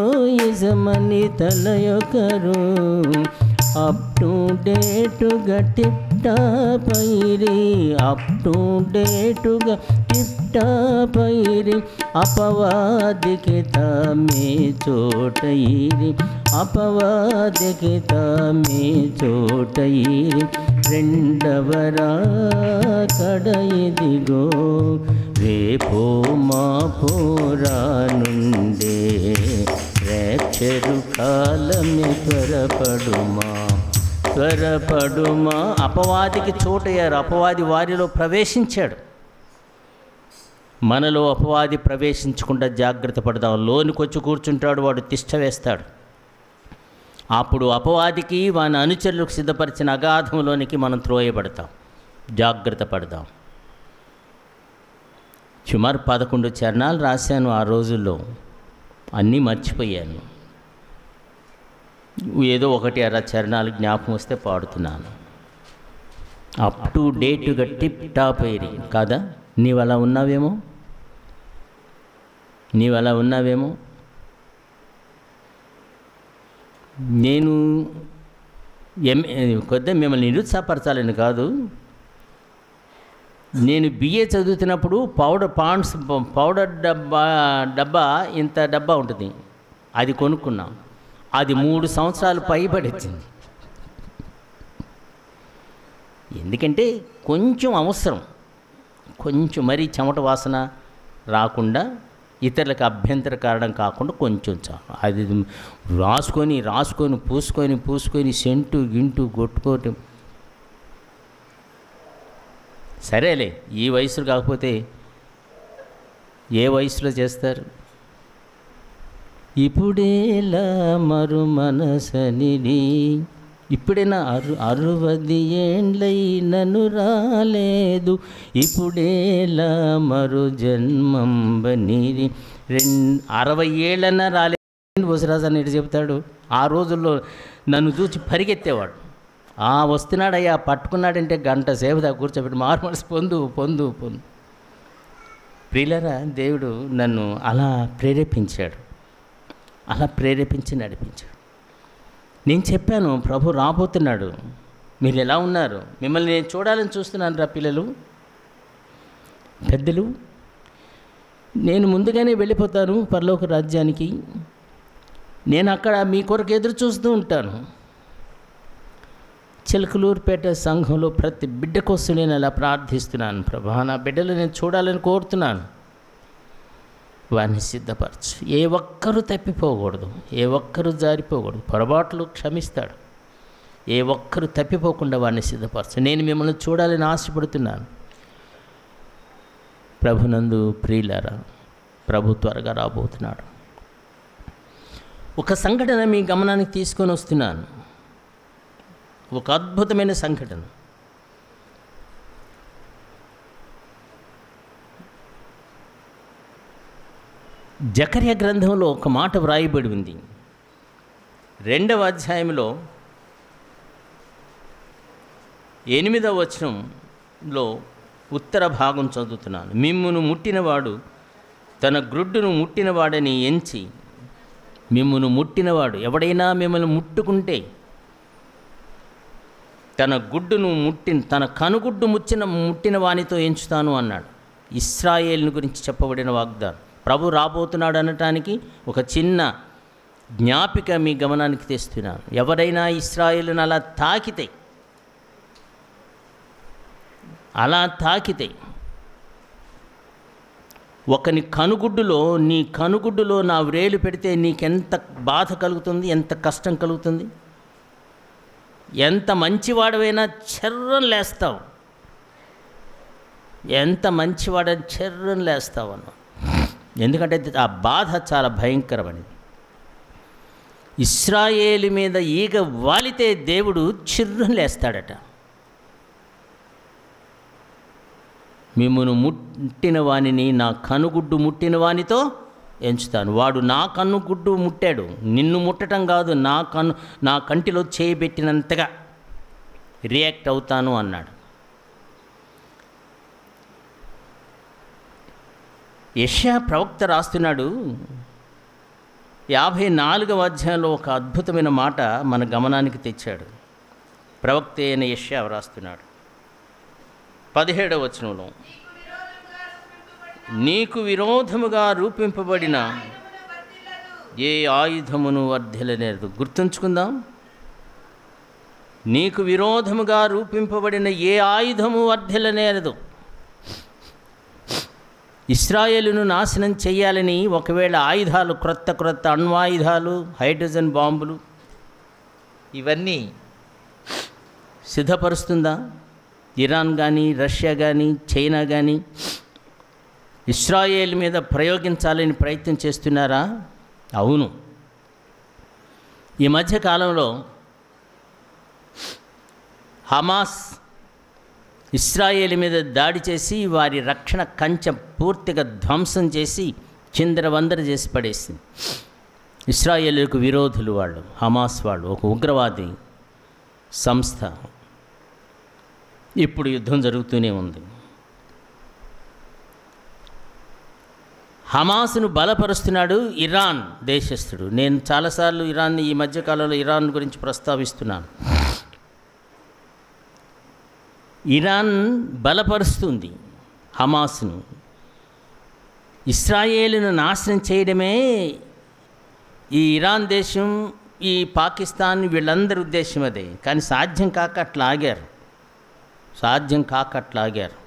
ఇజమని తలయొకరు, అప్ టు డేటుగా టిప్ టాప్ అయిరి, అప్ టు డేటుగా టిప్ టాప్ అయిరి, అపవాదికి తామే చోటయిరి, అపవాదికి తామే చోటయిరి, రెండవరా కడయిదిగో, రేపో మాపో రానుండే, రేచరు కాలమే త్వరపడుమా, త్వరపడుమా. అపవాదికి చోటయ్యారు, అపవాది వారిలో ప్రవేశించాడు. మనలో అపవాది ప్రవేశించకుండా జాగ్రత్త పడదాం. లోనికి వచ్చి కూర్చుంటాడు, వాడు తిష్ట వేస్తాడు. అప్పుడు అపవాదికి వాని అనుచరులకు సిద్ధపరిచిన అగాధంలోనికి మనం త్రోయబడతాం. జాగ్రత్త పడదాం. సుమారు 11 చరణాలు రాశాను ఆ రోజుల్లో, అన్నీ మర్చిపోయాను. ఏదో 1-2 చరణాలు జ్ఞాపకం వస్తే పాడుతున్నాను. అప్ టు డేటుగా టిప్ టాప్ అయిరి కాదా? నీవు అలా ఉన్నావేమో, నీవు అలా ఉన్నావేమో. నేను కొద్దిగా మిమ్మల్ని నిరుత్సాహపరచాలని కాదు, నేను బిఏ చదువుతున్నప్పుడు పౌడర్ డబ్బా ఇంత డబ్బా ఉంటుంది, అది కొనుక్కున్నాం. అది 3 సంవత్సరాలు పైబడిచ్చింది. ఎందుకంటే కొంచెం అవసరం, కొంచెం మరీ చెమట వాసన రాకుండా, ఇతరులకు అభ్యంతర కారణం కాకుండా కొంచెం చాలు. అది రాసుకొని పూసుకొని సెంటు గింటు కొట్టుకోవటం. సరేలే, ఈ వయసులో కాకపోతే ఏ వయసులో చేస్తారు? ఇప్పుడేలా మరు మనసనిది, ఇప్పుడైనా 60 ఏండ్లైనను రాలేదు, ఇప్పుడేలా మరు జన్మంబనిది. 60 ఏళ్ళన్నా రాలేదు బొసరాజు అని చెప్తాడు. ఆ రోజుల్లో నన్ను చూసి పరిగెత్తేవాడు. వస్తున్నాడయ్యా, పట్టుకున్నాడంటే గంట సేపు దాకా కూర్చోబెట్టి మార్మల్స్ పొందు. ప్రియులారా, దేవుడు నన్ను అలా ప్రేరేపించాడు, అలా ప్రేరేపించి నడిపించాడు. నేను చెప్పాను, ప్రభు రాబోతున్నాడు, మీరు ఎలా ఉన్నారు? మిమ్మల్ని నేను చూడాలని చూస్తున్నాను రా పిల్లలు, పెద్దలు. నేను ముందుగానే వెళ్ళిపోతాను పరలోక రాజ్యానికి. నేను అక్కడ మీ కొరకు ఎదురు చూస్తూ ఉంటాను. చిలకలూరుపేట సంఘంలో ప్రతి బిడ్డ కోసం నేను అలా ప్రార్థిస్తున్నాను. ప్రభా, నా బిడ్డలు నేను చూడాలని కోరుతున్నాను. వారిని సిద్ధపరచు. ఏ ఒక్కరూ తప్పిపోకూడదు, ఏ ఒక్కరూ జారిపోకూడదు. పొరపాట్లు క్షమిస్తాడు. ఏ ఒక్కరూ తప్పిపోకుండా వారిని సిద్ధపరచు. నేను మిమ్మల్ని చూడాలని ఆశపడుతున్నాను. ప్రభునందు ప్రియులారా, ప్రభు త్వరగా రాబోతున్నాడు. ఒక సంఘటన మీ గమనానికి తీసుకొని వస్తున్నాను. ఒక అద్భుతమైన సంఘటన. జకర్యా గ్రంథంలో ఒక మాట వ్రాయబడి ఉంది. 2వ అధ్యాయంలో 8వ వచనంలో ఉత్తర భాగం చదువుతున్నాను. మిమ్మును ముట్టినవాడు తన గ్రుడ్డును ముట్టినవాడని ఎంచి, మిమ్మును ముట్టినవాడు, ఎవడైనా మిమ్మల్ని ముట్టుకుంటే తన కనుగుడ్డు ముట్టిన వానితో ఎంచుతాను అన్నాడు. ఇశ్రాయేలుని గురించి చెప్పబడిన వాగ్దానం. ప్రభు రాబోతున్నాడు అనటానికి ఒక చిన్న జ్ఞాపిక మీ గమనానికి తెస్తున్నాను. ఎవరైనా ఇశ్రాయేలును అలా తాకితే ఒకని కనుగుడ్డులో, నీ కనుగుడ్డులో నా వ్రేలు పెడితే నీకెంత బాధ కలుగుతుంది, ఎంత కష్టం కలుగుతుంది. ఎంత మంచివాడవైనా చెర్రని లేస్తావు, ఎంత మంచివాడని చెర్రని లేస్తావు అన్న. ఎందుకంటే ఆ బాధ చాలా భయంకరమైనది. ఇశ్రాయేలు మీద ఈగ వాలితే దేవుడు చిర్రని లేస్తాడట. మిమ్మును ముట్టిన వానిని, నా కనుగుడ్డు ముట్టిన వానితో ఎంచుతాను. వాడు నా కన్నుగుడ్డు ముట్టాడు, నిన్ను ముట్టడం కాదు, నా కంటిలో చేయబెట్టినంతగా రియాక్ట్ అవుతాను అన్నాడు. యెషయా ప్రవక్త రాస్తున్నాడు. 54వ అధ్యాయంలో ఒక అద్భుతమైన మాట మన గమనానికి తెచ్చాడు. ప్రవక్త అయిన యెషయా వ్రాస్తున్నాడు 17వ వచనంలో, నీకు విరోధముగా రూపింపబడిన ఏ ఆయుధమును వర్ధిల్లనేరదు. గుర్తుంచుకుందాం, నీకు విరోధముగా రూపింపబడిన ఏ ఆయుధము వర్ధిల్లనేరదు. ఇశ్రాయేలును నాశనం చేయాలని ఒకవేళ ఆయుధాలు, క్రొత్త అణ్వాయుధాలు, హైడ్రోజన్ బాంబులు ఇవన్నీ సిద్ధపరుస్తుందా ఇరాన్ కానీ, రష్యా కానీ, చైనా కానీ ఇశ్రాయేల్ మీద ప్రయోగించాలని ప్రయత్నం చేస్తున్నారా? అవును. ఈ మధ్య కాలంలో హమాస్ ఇశ్రాయేల్ మీద దాడి చేసి వారి రక్షణ కంచె పూర్తిగా ధ్వంసం చేసి చిందరవందర చేసి పడేసింది. ఇశ్రాయేలుకు విరోధులు వాళ్ళు, హమాస్ వాళ్ళు, ఒక ఉగ్రవాది సంస్థ. ఇప్పుడు యుద్ధం జరుగుతూనే ఉంది. హమాస్ను బలపరుస్తున్నాడు ఇరాన్ దేశస్థుడు. నేను చాలాసార్లు ఇరాన్ని, ఈ మధ్యకాలంలో ఇరాన్ గురించి ప్రస్తావిస్తున్నాను. ఇరాన్ బలపరుస్తుంది హమాస్ను. ఇశ్రాయేలును నాశనం చేయడమే ఈ ఇరాన్ దేశం, ఈ పాకిస్తాన్ వీళ్ళందరి ఉద్దేశం అదే. కానీ సాధ్యం కాక అట్లా ఆగారు.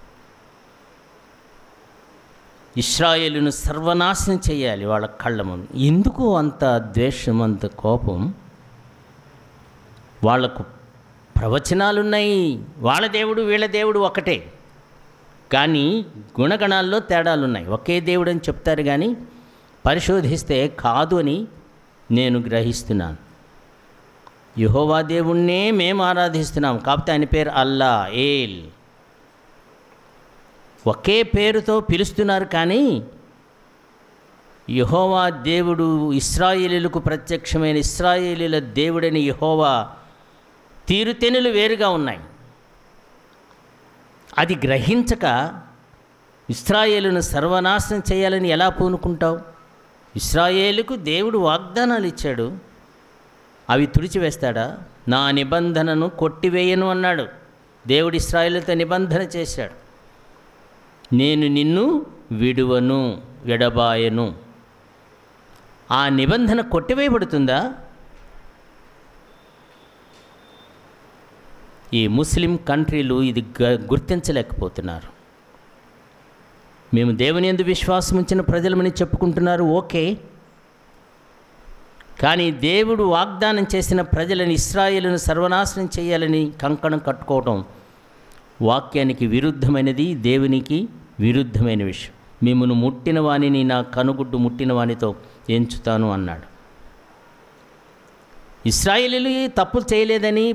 ఇశ్రాయేలును సర్వనాశనం చేయాలి వాళ్ళ కళ్ళ ముందు. ఎందుకు అంత ద్వేషం, అంత కోపం? వాళ్లకు ప్రవచనాలున్నాయి, వాళ్ళ దేవుడు వీళ్ళ దేవుడు ఒకటే, కానీ గుణగణాల్లో తేడాలున్నాయి. ఒకే దేవుడు అని చెప్తారు, కానీ పరిశోధిస్తే కాదు అని నేను గ్రహిస్తున్నాను. యెహోవా దేవుణ్ణే మేము ఆరాధిస్తున్నాం, కాకపోతే ఆయన పేరు అల్లా, ఏల్. ఒకే పేరుతో పిలుస్తున్నారు, కానీ యెహోవా దేవుడు ఇశ్రాయేలీయులకు ప్రత్యక్షమైన ఇశ్రాయేలీయుల దేవుడని యెహోవా తీరుతెన్నులు వేరుగా ఉన్నాయి. అది గ్రహించక ఇశ్రాయేలును సర్వనాశనం చేయాలని ఎలా పూనుకుంటావు? ఇశ్రాయేలుకు దేవుడు వాగ్దానాలు ఇచ్చాడు, అవి తుడిచివేస్తాడా? నా నిబంధనను కొట్టివేయను అన్నాడు. దేవుడు ఇశ్రాయేలుతో నిబంధన చేశాడు, నేను నిన్ను విడువను, ఎడబాయను. ఆ నిబంధన కొట్టివేయబడుతుందా? ఈ ముస్లిం కంట్రీలు ఇది గుర్తించలేకపోతున్నారు. మేము దేవుని యందు విశ్వాసం ఉంచిన ప్రజలమని చెప్పుకుంటున్నారు, ఓకే. కానీ దేవుడు వాగ్దానం చేసిన ప్రజలను, ఇశ్రాయేలును సర్వనాశనం చేయాలని కంకణం కట్టుకోవటం వాక్యానికి విరుద్ధమైనది, దేవునికి విరుద్ధమైన విషయం. మిమ్మును ముట్టిన వానిని నా కనుగుడ్డు ముట్టిన వానితో ఎంచుతాను అన్నాడు. ఇశ్రాయేలీయులు తప్పులు చేయలేదని,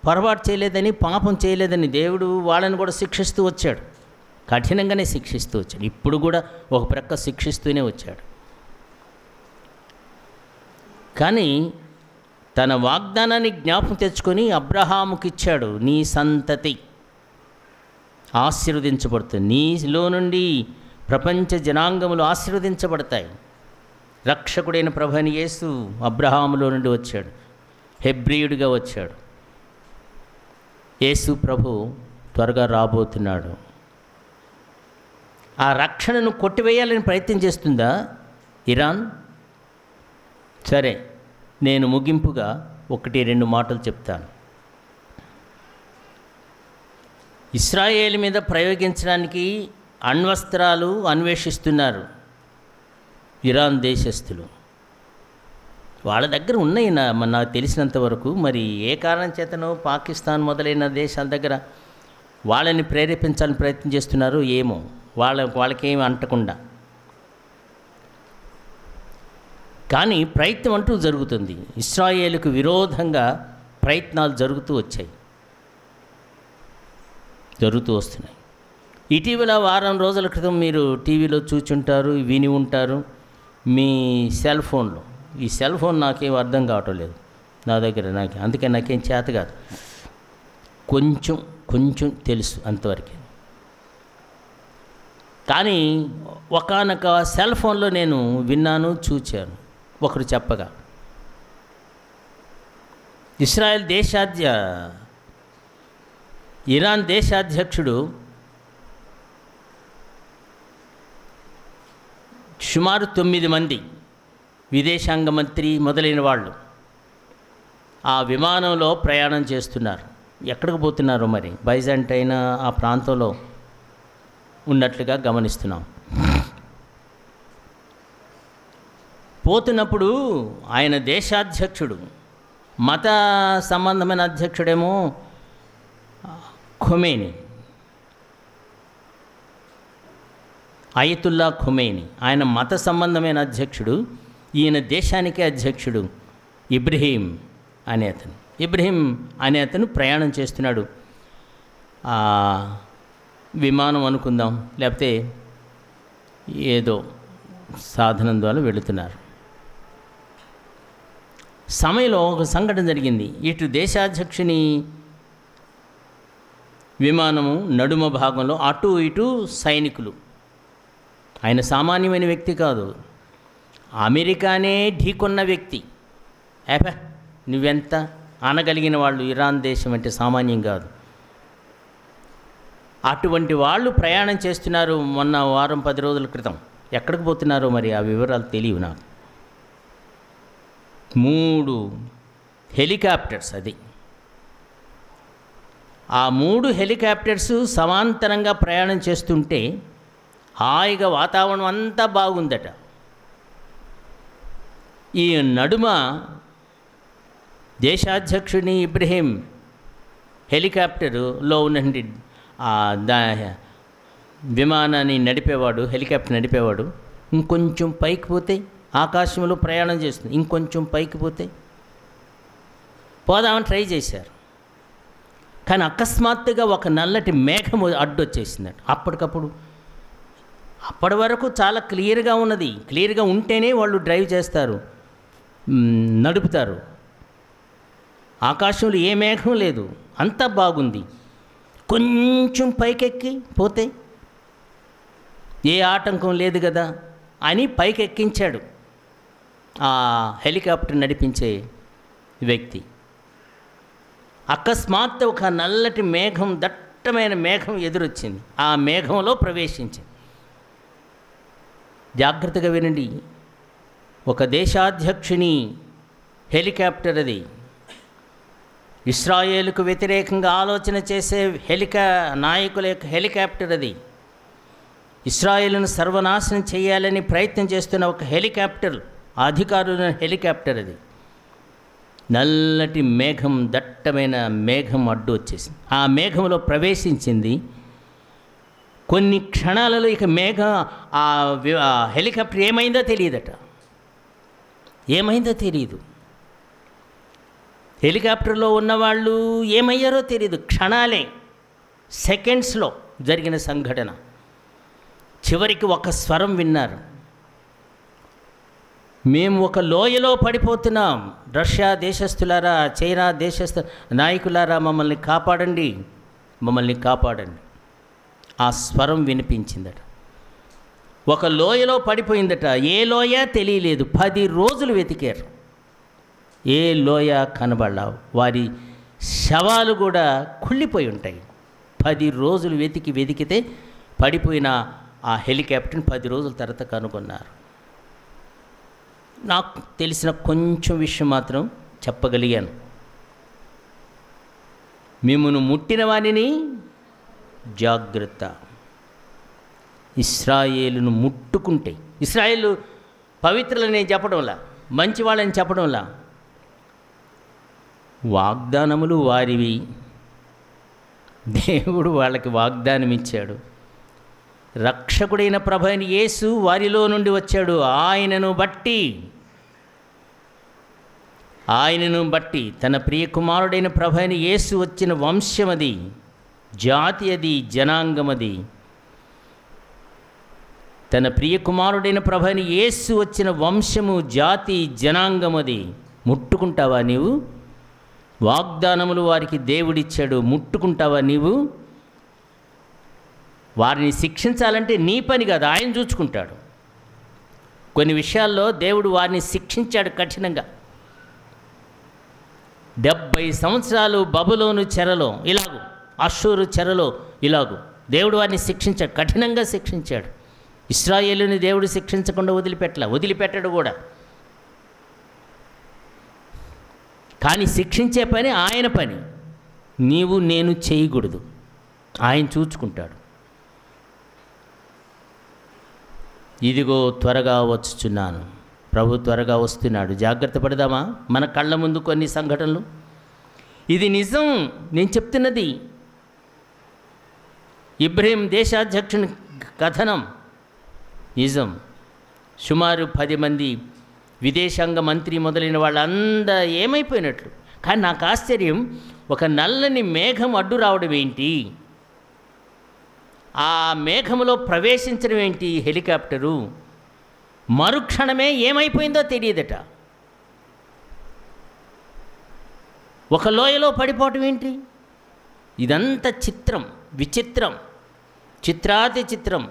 పొరపాటు చేయలేదని, పాపం చేయలేదని దేవుడు వాళ్ళని కూడా శిక్షిస్తూ వచ్చాడు, కఠినంగానే శిక్షిస్తూ వచ్చాడు. ఇప్పుడు కూడా ఒక ప్రక్క శిక్షిస్తూనే వచ్చాడు. కానీ తన వాగ్దానాన్ని జ్ఞాపకం తెచ్చుకొని అబ్రహాముకి ఇచ్చాడు, నీ సంతతి ఆశీర్వదించబడుతుంది, నీలో నుండి ప్రపంచ జనాంగములు ఆశీర్వదించబడతాయి. రక్షకుడైన ప్రభువైన యేసు అబ్రహాములో నుండి వచ్చాడు, హెబ్రీయుడిగా వచ్చాడు. యేసు ప్రభు త్వరగా రాబోతున్నాడు. ఆ రక్షణను కొట్టివేయాలని ప్రయత్నం చేస్తుందా ఇరాన్? సరే, నేను ముగింపుగా 1-2 మాటలు చెప్తాను. ఇశ్రాయేల్ మీద ప్రయోగించడానికి అణ్వస్త్రాలు అన్వేషిస్తున్నారు ఇరాన్ దేశస్థులు. వాళ్ళ దగ్గర ఉన్నాయి నాకు తెలిసినంత వరకు. మరి ఏ కారణం చేతనో పాకిస్తాన్ మొదలైన దేశాల దగ్గర వాళ్ళని ప్రేరేపించాలని ప్రయత్నం చేస్తున్నారు ఏమో, వాళ్ళకేమి అంటకుండా. కానీ ప్రయత్నం అంటూ జరుగుతుంది. ఇశ్రాయేలుకు విరోధంగా ప్రయత్నాలు జరుగుతూ వస్తున్నాయి. ఇటీవల వారం రోజుల క్రితం మీరు టీవీలో చూచుంటారు, విని ఉంటారు, మీ సెల్ ఫోన్లో. ఈ సెల్ ఫోన్ నాకేం అర్థం కావటం లేదు నా దగ్గర, అందుకే నాకేం చేత కాదు. కొంచెం తెలుసు అంతవరకే. కానీ ఒకానొక సెల్ ఫోన్లో నేను విన్నాను, చూచాను. ఒకరు చెప్పగా ఇశ్రాయేల్ దేశాధ్య ఇరాన్ దేశాధ్యక్షుడు సుమారు 9 మంది విదేశాంగ మంత్రి మొదలైన వాళ్ళు ఆ విమానంలో ప్రయాణం చేస్తున్నారు. ఎక్కడికి పోతున్నారో మరి, బైజాంటైన్ ఆ ప్రాంతంలో ఉన్నట్లుగా గమనిస్తున్నాం. పోతున్నప్పుడు ఆయన దేశాధ్యక్షుడు, మత సంబంధమైన అధ్యక్షుడేమో ఖొమేని, అయతుల్లా ఖొమేని, ఆయన మత సంబంధమైన అధ్యక్షుడు. ఈయన దేశానికే అధ్యక్షుడు ఇబ్రహీం అనే అతను ప్రయాణం చేస్తున్నాడు. విమానం అనుకుందాం, లేకపోతే ఏదో సాధనం ద్వారా వెళుతున్నారు. సమయంలో ఒక సంఘటన జరిగింది. ఇటు దేశాధ్యక్షుని విమానము నడుమ భాగంలో అటు ఇటు సైనికులు. ఆయన సామాన్యమైన వ్యక్తి కాదు, అమెరికానే ఢీకొన్న వ్యక్తి. నువ్వెంత అనగలిగిన వాళ్ళు. ఇరాన్ దేశం అంటే సామాన్యం కాదు. అటువంటి వాళ్ళు ప్రయాణం చేస్తున్నారు. మొన్న వారం 10 రోజుల క్రితం ఎక్కడికి పోతున్నారో మరి ఆ వివరాలు తెలియవు నాకు. 3 హెలికాప్టర్స్, అది ఆ 3 హెలికాప్టర్స్ సమాంతరంగా ప్రయాణం చేస్తుంటే హాయిగా వాతావరణం అంతా బాగుందట. ఈ నడుమ దేశాధ్యక్షుని ఇబ్రహీం హెలికాప్టర్లో ఉన్నటువంటి విమానాన్ని నడిపేవాడు, హెలికాప్టర్ నడిపేవాడు, ఇంకొంచెం పైకి పోతే ఆకాశంలో ప్రయాణం చేస్తుంది, ఇంకొంచెం పైకి పోతే పోదామని ట్రై చేశారు. కానీ అకస్మాత్తుగా ఒక నల్లటి మేఘం అడ్డొచ్చేసిందట. అప్పటి వరకు చాలా క్లియర్గా ఉన్నది. క్లియర్గా ఉంటేనే వాళ్ళు డ్రైవ్ చేస్తారు, నడుపుతారు. ఆకాశంలో ఏ మేఘం లేదు, అంతా బాగుంది. కొంచెం పైకెక్కి పోతే ఏ ఆటంకం లేదు కదా అని పైకెక్కించాడు ఆ హెలికాప్టర్ నడిపించే వ్యక్తి. అకస్మాత్తు ఒక నల్లటి మేఘం, దట్టమైన మేఘం ఎదురొచ్చింది. ఆ మేఘంలో ప్రవేశించింది. జాగ్రత్తగా వినండి, ఒక దేశాధ్యక్షుని హెలికాప్టర్ అది. ఇస్రాయేలుకు వ్యతిరేకంగా ఆలోచన చేసే నాయకుల యొక్క హెలికాప్టర్ అది. ఇస్రాయేలును సర్వనాశనం చేయాలని ప్రయత్నం చేస్తున్న ఒక హెలికాప్టర్, అధికారుల హెలికాప్టర్ అది. నల్లటి మేఘం, దట్టమైన మేఘం అడ్డు వచ్చేసింది. ఆ మేఘంలో ప్రవేశించింది. కొన్ని క్షణాలలో ఇక ఆ హెలికాప్టర్ ఏమైందో తెలియదట. ఏమైందో తెలియదు. హెలికాప్టర్లో ఉన్నవాళ్ళు ఏమయ్యారో తెలియదు. క్షణాలే, సెకండ్స్లో జరిగిన సంఘటన. చివరికి ఒక స్వరం విన్నారు, మేము ఒక లోయలో పడిపోతున్నాం, రష్యా దేశస్థులారా, చైనా దేశస్థ నాయకులారా, మమ్మల్ని కాపాడండి, మమ్మల్ని కాపాడండి. ఆ స్వరం వినిపించిందట. ఒక లోయలో పడిపోయిందట. ఏ లోయ తెలియలేదు. 10 రోజులు వెతికారు, ఏ లోయ కనబడలా. వారి శవాలు కూడా కుళ్ళిపోయి ఉంటాయి. 10 రోజులు వెతికితే పడిపోయిన ఆ హెలికాప్టర్ని 10 రోజుల తర్వాత కనుగొన్నారు. నాకు తెలిసిన కొంచెం విషయం మాత్రం చెప్పగలిగాను. మిమ్మును ముట్టిన వానిని జాగ్రత్త. ఇశ్రాయేలును ముట్టుకుంటే, ఇశ్రాయేలు పవిత్రులని చెప్పడంలా, మంచివాళ్ళని చెప్పడంలా, వాగ్దానములు వారివి. దేవుడు వాళ్ళకి వాగ్దానం ఇచ్చాడు. రక్షకుడైన ప్రభువైన యేసు వారిలో నుండి వచ్చాడు. ఆయనను బట్టి తన ప్రియ కుమారుడైన ప్రభువైన యేసు వచ్చిన వంశమది, జాతి అది, జనాంగమది. తన ప్రియ కుమారుడైన ప్రభువైన యేసు వచ్చిన వంశము, జాతి, జనాంగమది. ముట్టుకుంటావా నీవు? వాగ్దానములు వారికి దేవుడిచ్చాడు. ముట్టుకుంటావా నీవు? వారిని శిక్షించాలంటే నీ పని కాదు, ఆయన చూసుకుంటాడు. కొన్ని విషయాల్లో దేవుడు వారిని శిక్షించాడు కఠినంగా. 70 సంవత్సరాలు బబులోను చెరలో ఇలాగూ అష్షూరు చెరలో ఇలాగు దేవుడు వారిని శిక్షించాడు, కఠినంగా శిక్షించాడు. ఇశ్రాయేలుని దేవుడు శిక్షించకుండా వదిలిపెట్టడు కూడా. కానీ శిక్షించే పని ఆయన పని, నీవు నేను చేయకూడదు, ఆయన చూచుకుంటాడు. ఇదిగో త్వరగా వచ్చుచున్నాను, ప్రభు త్వరగా వస్తున్నాడు. జాగ్రత్త పడదామా? మన కళ్ళ ముందు కొన్ని సంఘటనలు. ఇది నిజం, నేను చెప్తున్నది. ఇబ్రహీం దేశాధ్యక్షుని కథనం నిజం. సుమారు 10 మంది విదేశాంగ మంత్రి మొదలైన వాళ్ళందరూ ఏమైపోయినట్లు. కానీ నాకు ఆశ్చర్యం, ఒక నల్లని మేఘం అడ్డు రావడం ఏంటి, ఆ మేఘములో ప్రవేశించడం ఏంటి హెలికాప్టరు, మరుక్షణమే ఏమైపోయిందో తెలియదట. ఒక లోయలో పడిపోవటం ఏంటి? ఇదంతా చిత్రం, విచిత్రం, చిత్రాతి చిత్రం.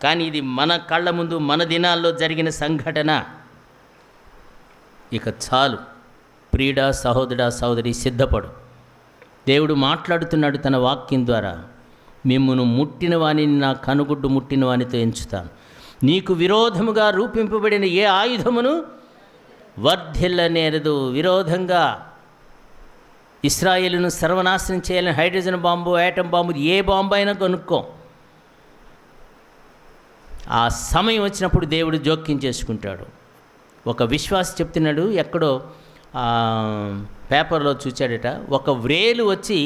కానీ ఇది మన కళ్ళ ముందు మన దినాల్లో జరిగిన సంఘటన. ఇక చాలు ప్రియుడా, సహోదరా, సహోదరి, సిద్ధపడు. దేవుడు మాట్లాడుతున్నాడు తన వాక్యం ద్వారా. మిమ్మును ముట్టిన వానిని నా కనుగుడ్డు ముట్టిన వానితో ఎంచుతాను. నీకు విరోధముగా రూపింపబడిన ఏ ఆయుధమును వర్ధిల్లనేరదు. విరోధంగా ఇశ్రాయేలును సర్వనాశనం చేయాలని హైడ్రోజన్ బాంబు, యాటం బాంబు, ఏ బాంబు అయినా కొనుక్కో. ఆ సమయం వచ్చినప్పుడు దేవుడు జోక్యం చేసుకుంటాడు. ఒక విశ్వాసి చెప్తున్నాడు, ఎక్కడో పేపర్లో చూచాడట, ఒక వ్రేలు వచ్చి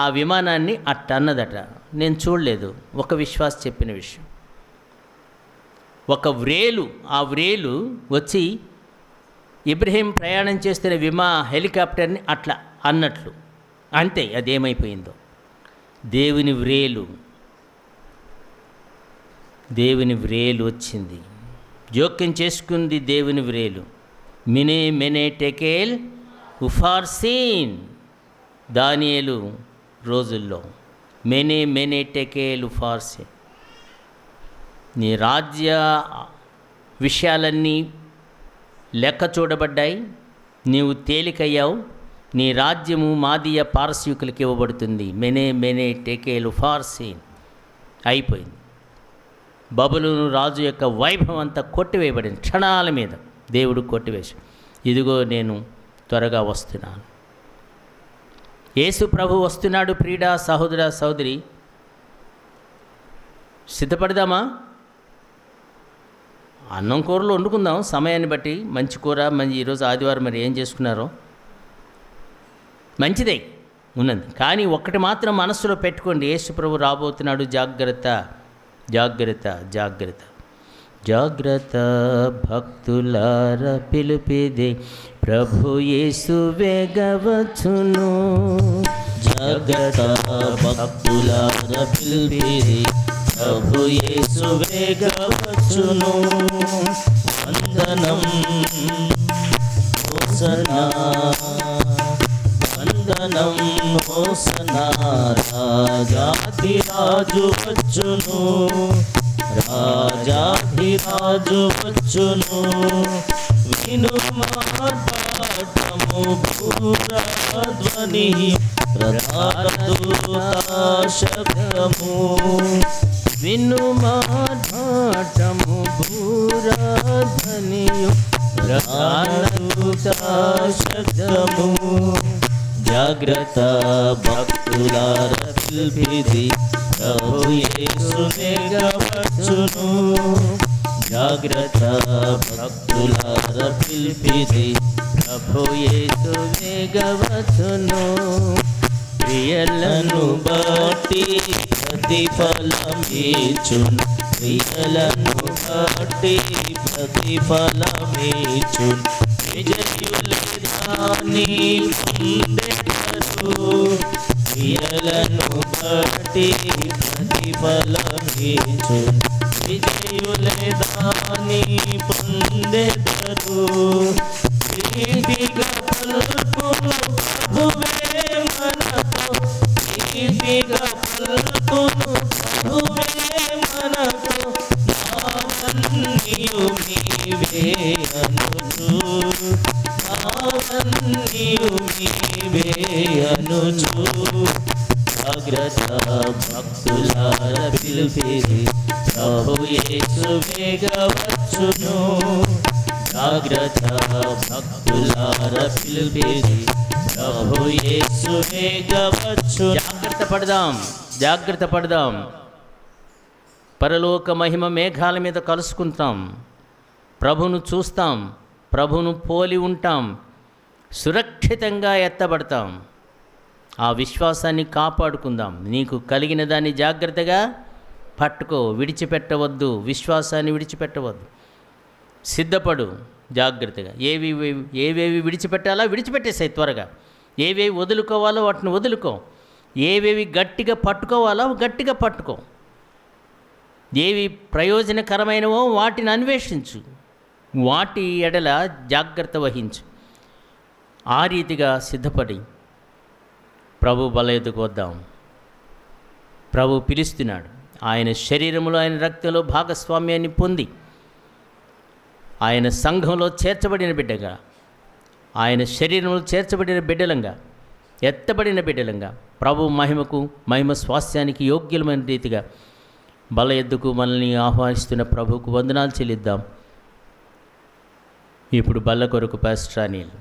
ఆ విమానాన్ని అన్నదట. నేను చూడలేదు, ఒక విశ్వాసి చెప్పిన విషయం. ఒక వ్రేలు, ఆ వ్రేలు వచ్చి ఇబ్రహీం ప్రయాణం చేస్తున్న హెలికాప్టర్ని అట్లా అన్నట్లు. అంతే, అదేమైపోయిందో. దేవుని వ్రేలు వచ్చింది, జోక్యం చేసుకుంది దేవుని వ్రేలు. మెనే టెకేల్ ఉఫార్సీన్, దానియేలు రోజుల్లో మెనే టెకేల్ ఉఫార్సీన్. నీ రాజ్య విషయాలన్నీ లెక్క చూడబడ్డాయి, నీవు తేలికయ్యావు, నీ రాజ్యము మాదీయ పారసీకులకు ఇవ్వబడుతుంది. మెనే టెకేల్ ఉఫార్సీన్ అయిపోయింది. బబులోను రాజు యొక్క వైభవం అంతా కొట్టివేయబడింది. క్షణాల మీద దేవుడు కొట్టివేసి, ఇదిగో నేను త్వరగా వస్తున్నాను. యేసు ప్రభు వస్తున్నాడు. ప్రియుడా, సహోదరా, సహోదరి, సిద్ధపడదామా? అన్నం కూరలు వండుకుందాం సమయాన్ని బట్టి. మంచి కూర, ఈరోజు ఆదివారం మరి ఏం చేసుకున్నారో మంచిదే ఉన్నది. కానీ ఒక్కటి మాత్రం మనస్సులో పెట్టుకోండి, యేసు ప్రభు రాబోతున్నాడు. జాగ్రత్త, జాగ్రత్త, జాగ్రత్త, జాగ్రత్త. భక్తులార పిలిపిదే ప్రభు యేసు వేగవచ్చును.
జాగ్రత్త, భక్తులార పిలిపిదే ప్రభు యేసు వేగవచ్చును. వందనం హోసన్నా, వందనం హోసన్నా. రాజాధిరాజు వచ్చును, రాజాధిరాజు వచ్చును. విను మాటము భూరధ్వని, ప్రధానదూత శబ్దము.
విను మాటము భూరధ్వనియు,
ప్రధానదూత శబ్దము. జాగ్రత్త, భక్తులార పిలిపిది ప్రభు యేసు వేగవచ్చును. జాగ్రత్త, భక్తులార పిలిపిది
ప్రభు యేసు వేగవచ్చును.
ప్రియలను బట్టి ప్రతిఫలమిచ్చును, ప్రియలను బట్టి ప్రతిఫలమిచ్చును. విజయులే దాని పొందెదరు, ప్రియలను బట్టి ప్రతిఫలమిచ్చును. విజయులే దాని పొందెదరు. ప్రీతిగా పలుకును ప్రభువే మనతో, ప్రీతిగా పలుకును ప్రభువే మనతో. నావన్నీయు నీవే అనుచు, నావన్నీయు నీవు నీవే అనుచు జాగ్రత్త భక్తులార పిలిపిరి ప్రభు యేసు వేగవచ్చును జాగ్రత్త భక్తులార పిలిపిరి ప్రభు యేసు వేగవచ్చు.
జాగ్రత్త పడదాం. పరలోక మహిమ మేఘాల మీద కలుసుకుంటాం, ప్రభును చూస్తాం, ప్రభును పోలి ఉంటాం, సురక్షితంగా ఎత్తబడతాం. ఆ విశ్వాసాన్ని కాపాడుకుందాం. నీకు కలిగిన దాన్ని జాగ్రత్తగా పట్టుకో, విడిచిపెట్టవద్దు, విశ్వాసాన్ని విడిచిపెట్టవద్దు. సిద్ధపడు జాగ్రత్తగా. ఏవేవి విడిచిపెట్టాలో విడిచిపెట్టేసాయి త్వరగా. ఏవేవి వదులుకోవాలో వాటిని వదులుకో. ఏవేవి గట్టిగా పట్టుకోవాలో గట్టిగా పట్టుకో. ఏవి ప్రయోజనకరమైనవో వాటిని అన్వేషించు, వాటి ఎడల జాగ్రత్త వహించు. ఆ రీతిగా సిద్ధపడి ప్రభు బల ఎదుకు వద్దాం. ప్రభు పిలుస్తున్నాడు. ఆయన శరీరంలో, ఆయన రక్తంలో భాగస్వామ్యాన్ని పొంది ఆయన సంఘంలో చేర్చబడిన బిడ్డగా, ఆయన శరీరంలో చేర్చబడిన బిడ్డలంగా, ఎత్తబడిన బిడ్డలంగా ప్రభు మహిమ స్వాస్థ్యానికి యోగ్యమైన రీతిగా బల ఎద్దుకు మనల్ని ఆహ్వానిస్తున్న ప్రభువుకు వందనాలు చెల్లిద్దాం. ఇప్పుడు బల్ల కొరకు పాస్టర్ అనిల్.